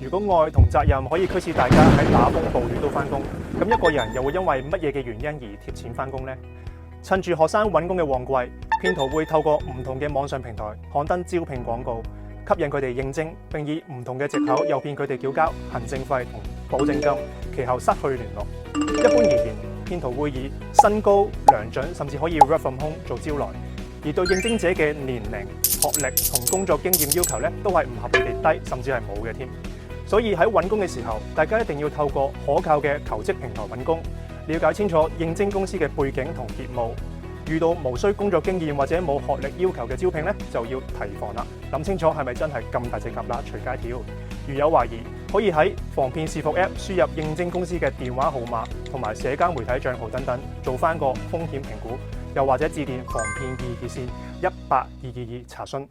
如果愛同責任可以驅使大家喺打風暴雨都返工，咁一個人又會因為乜嘢嘅原因而貼錢返工呢？趁住學生揾工嘅旺季，騙徒會透過唔同嘅網上平台刊登招聘廣告，吸引佢哋應徵，並以唔同嘅藉口誘騙佢哋繳交行政費同保證金，其後失去聯絡。一般而言，騙徒會以身高、良準甚至可以 work from home 做招來，而對應徵者嘅年齡、學歷同工作經驗要求咧，都係唔合理地低，甚至係冇嘅添。所以喺揾工嘅時候，大家一定要透過可靠嘅求職平台揾工，了解清楚應徵公司嘅背景同業務。遇到無需工作經驗或者冇學歷要求嘅招聘咧，就要提防啦。諗清楚係咪真係咁大隻蛤乸隨街跳？如有懷疑，可以喺防騙視伏 App 輸入應徵公司嘅電話號碼同埋社交媒體帳號等等，做翻個風險評估，又或者致電防騙易熱線1822查詢。